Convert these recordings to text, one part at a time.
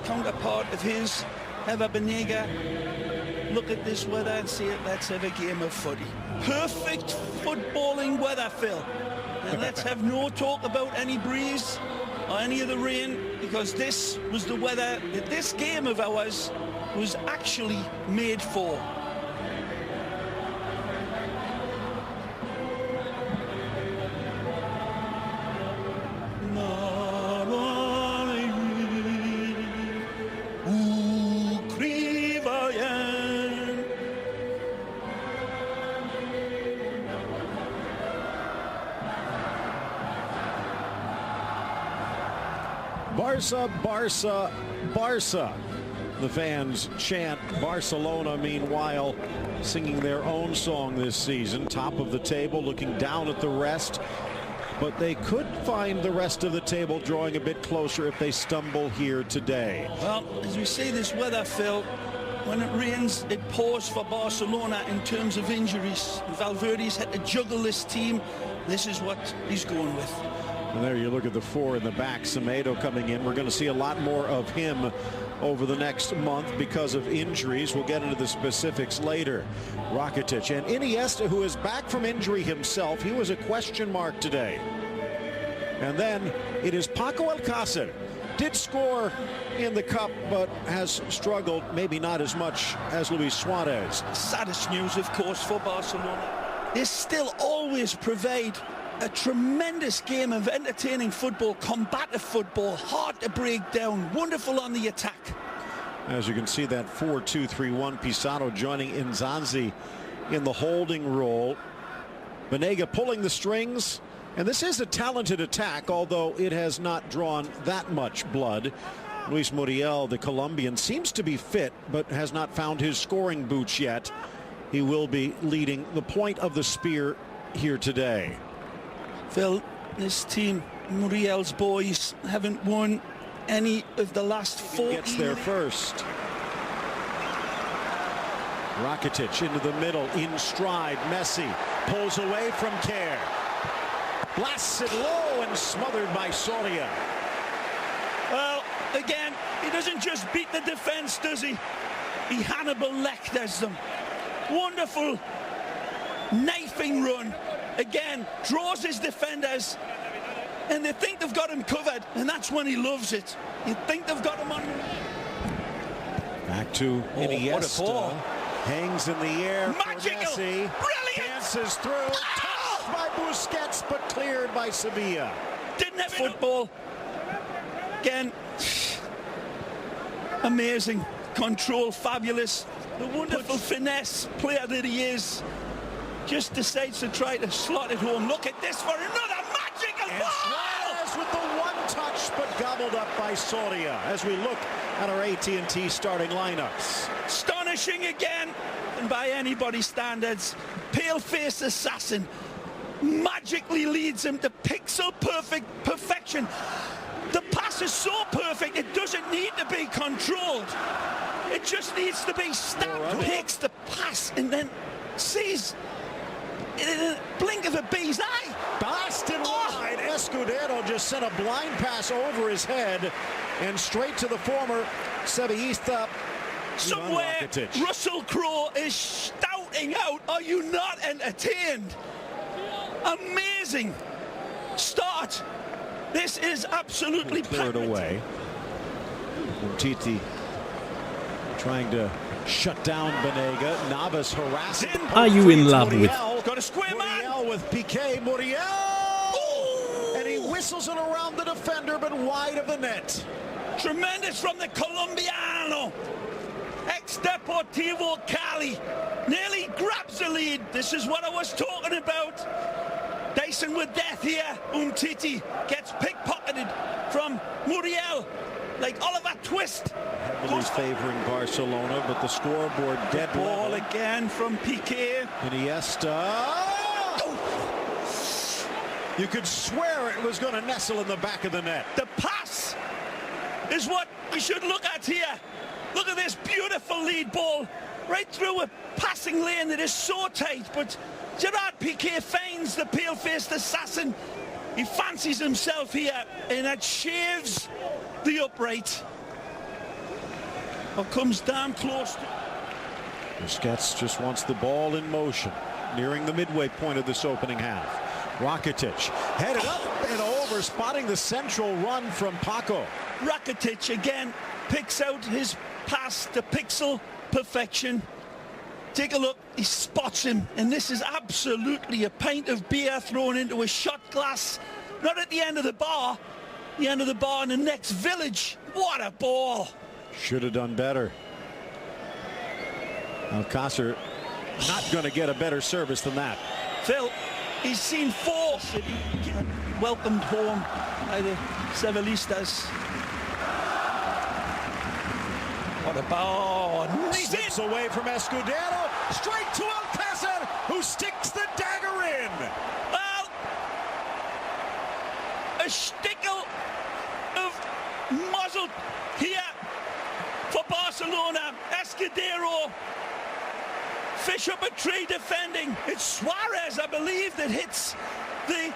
counterpart of his, Ever Banega, look at this weather and say, let's have a game of footy. Perfect footballing weather, Phil. And let's have no talk about any breeze or any of the rain, because this was the weather that this game of ours was actually made for. Barca, Barca, Barca. The fans chant Barcelona, meanwhile, singing their own song this season. Top of the table, looking down at the rest. But they could find the rest of the table drawing a bit closer if they stumble here today. Well, as we say this weather, Phil, when it rains, it pours for Barcelona in terms of injuries. Valverde's had to juggle this team. This is what he's going with. And there you look at the four in the back. Semedo coming in. We're going to see a lot more of him over the next month because of injuries. We'll get into the specifics later. Rakitic and Iniesta, who is back from injury himself. He was a question mark today. And then it is Paco Alcácer. Did score in the cup, but has struggled, maybe not as much as Luis Suarez. Saddest news, of course, for Barcelona. They still always provide a tremendous game of entertaining football, combative football, hard to break down, wonderful on the attack. As you can see, that 4-2-3-1, Pizarro joining Nzanzi in the holding role. Banega pulling the strings, and this is a talented attack, although it has not drawn that much blood. Luis Muriel, the Colombian, seems to be fit, but has not found his scoring boots yet. He will be leading the point of the spear here today. Phil, this team, Muriel's boys, haven't won any of the last 4. Gets there first. Rakitic into the middle, in stride. Messi pulls away from Kerr. Blasts it low and smothered by Soria. Well, again, he doesn't just beat the defense, does he? He Hannibal Lecters them. Wonderful knifing run. Again, draws his defenders, and they think they've got him covered, and that's when he loves it. You think they've got him on. Back to Iniesta. Hangs in the air. Magical. For Messi. Brilliant. Dances through. Touched by Busquets, but cleared by Sevilla. Didn't have football. Again, amazing control, fabulous. The wonderful finesse player that he is. Just decides to try to slot it home. Look at this for another magical ball! Suarez with the one touch, but gobbled up by Soria as we look at our AT&T starting lineups. Astonishing again, and by anybody's standards, pale-faced assassin magically leads him to pixel-perfect perfection. The pass is so perfect, it doesn't need to be controlled. It just needs to be stabbed. Takes the pass and then sees in a blink of a bee's eye. Blasted wide. Escudero just sent a blind pass over his head and straight to the former Sevillista. Somewhere Russell Crowe is shouting out, are you not entertained? Amazing start. This is absolutely clear it away. Titi trying to shut down Banega. Navas harassing. Are you in love with? Got a square man with Piqué. Muriel. Ooh. And he whistles it around the defender, but wide of the net. Tremendous from the Colombiano. Ex-Deportivo Cali. Nearly grabs the lead. This is what I was talking about. Dyson with death here. Titi gets pickpocketed from Muriel. Like Oliver Twist. Heavily favoring Barcelona, but the scoreboard dead ball level. Again from Piqué. Iniesta. You could swear it was going to nestle in the back of the net. The pass is what we should look at here. Look at this beautiful lead ball right through a passing lane that is so tight, but Gerard Piqué finds the pale-faced assassin. He fancies himself here, and that shaves the upright. or comes damn close to. Busquets just wants the ball in motion, nearing the midway point of this opening half. Rakitic headed up and over, spotting the central run from Paco. Rakitic again picks out his pass to pixel perfection. Take a look, he spots him, and this is absolutely a pint of beer thrown into a shot glass. Not at the end of the bar, the end of the bar in the next village. What a ball. Should have done better. Alcácer not going to get a better service than that. Phil, he's seen 4. Welcomed home by the Sevillistas. What a ball. Slips away from Escudero, straight to Alcácer, who sticks the dagger in. Well, a stickle of muzzle here for Barcelona. Escudero, fish up a tree defending. It's Suarez, I believe, that hits the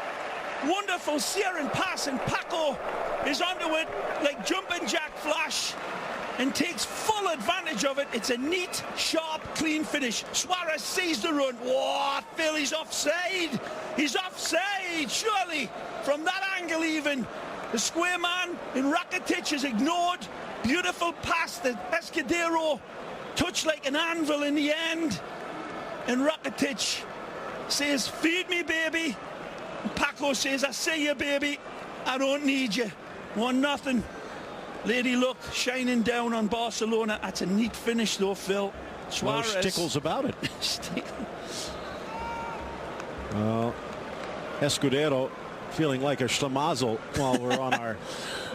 wonderful searing pass, and Paco is onto it like jumping jack flash and takes full advantage of it. It's a neat, sharp, clean finish. Suarez sees the run. Whoa, Phil, he's offside. He's offside, surely. From that angle even, the square man in Rakitic is ignored. Beautiful pass that Escudero touched like an anvil in the end. And Rakitic says, feed me, baby. And Paco says, I see you, baby. I don't need you. 1-0. Lady Luck shining down on Barcelona. That's a neat finish though, Phil. Suarez. No stickles about it. Escudero feeling like a schlemazel while we're on our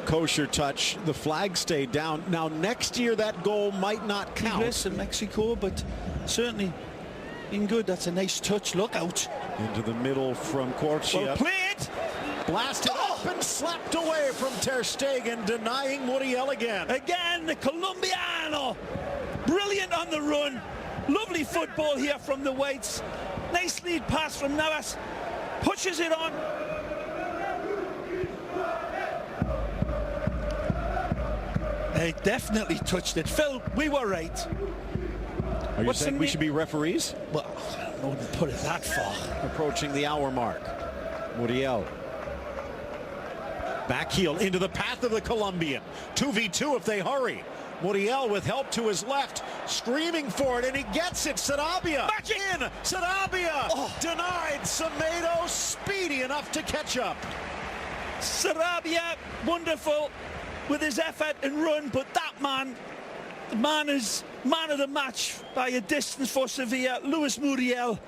kosher touch. The flag stayed down. Now next year that goal might not count. In Mexico, but certainly in good. That's a nice touch. Look out. Into the middle from Corchia. Well played. Blasted up and slapped away from Ter Stegen, denying Muriel again. Again, the Colombiano. Brilliant on the run. Lovely football here from the Whites. Nice lead pass from Navas. Pushes it on. They definitely touched it. Phil, we were right. Are you saying we should be referees? Well, I don't know to put it that far. Approaching the hour mark. Muriel. Back heel into the path of the Colombian. 2v2 if they hurry. Muriel with help to his left, screaming for it, and he gets it. Sarabia in. Sarabia denied. Semedo speedy enough to catch up. Sarabia, wonderful with his effort and run, but that man, the man is man of the match by a distance for Sevilla. Luis Muriel,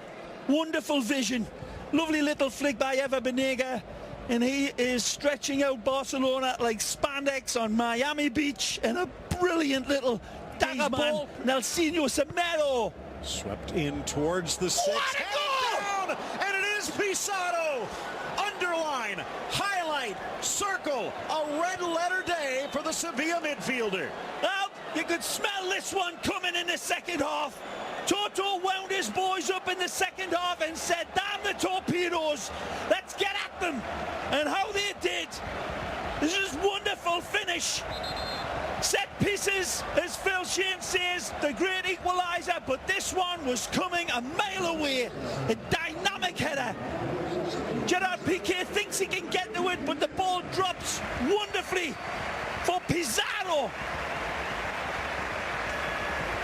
wonderful vision. Lovely little flick by Eva Banega. And he is stretching out Barcelona like spandex on Miami Beach, and a brilliant little dagger ball. Nelsinho Semedo. Swept in towards the 6. What a goal! Down, and it is Pizarro. Underline, highlight, circle, a red letter day for the Sevilla midfielder. Well, you could smell this one coming in the second half. Toto wound his boys up in the second half and said, damn the torpedoes, let's get at them. And how they did. This is wonderful finish. Set pieces, as Phil Shane says, the great equaliser, but this one was coming a mile away. A dynamic header. Gerard Piqué thinks he can get to it, but the ball drops wonderfully for Pizarro.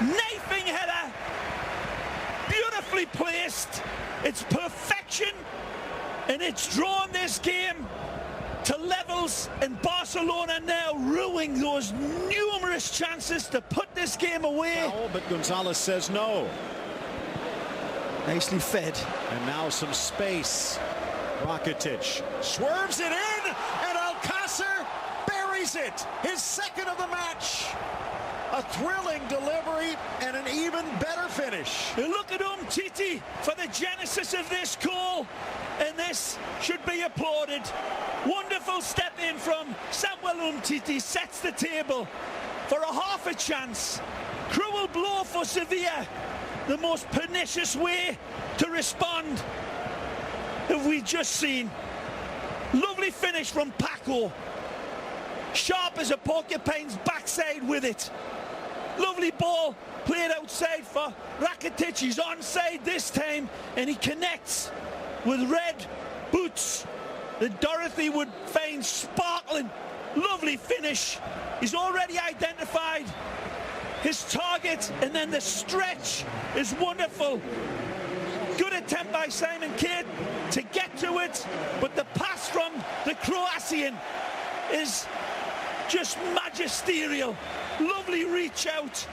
Knifing header. Beautifully placed. It's perfection, and it's drawn this game to levels, and Barcelona now ruining those numerous chances to put this game away. Foul, but Gonzalez says no. Nicely fed. And now some space. Rakitic swerves it in, and Alcácer buries it. His second of the match. A thrilling delivery and an even better finish. Look at Titi for the genesis of this goal, and this should be applauded. Wonderful step in from Samuel Titi, sets the table for a half a chance. Cruel blow for Sevilla, the most pernicious way to respond have we just seen. Lovely finish from Paco, sharp as a porcupine's backside with it. Lovely ball played outside for Rakitic. He's onside this time, and he connects with red boots that Dorothy would find sparkling. Lovely finish. He's already identified his target, and then the stretch is wonderful. Good attempt by Simon Kidd to get to it, but the pass from the Croatian is just magisterial. Lovely reach out.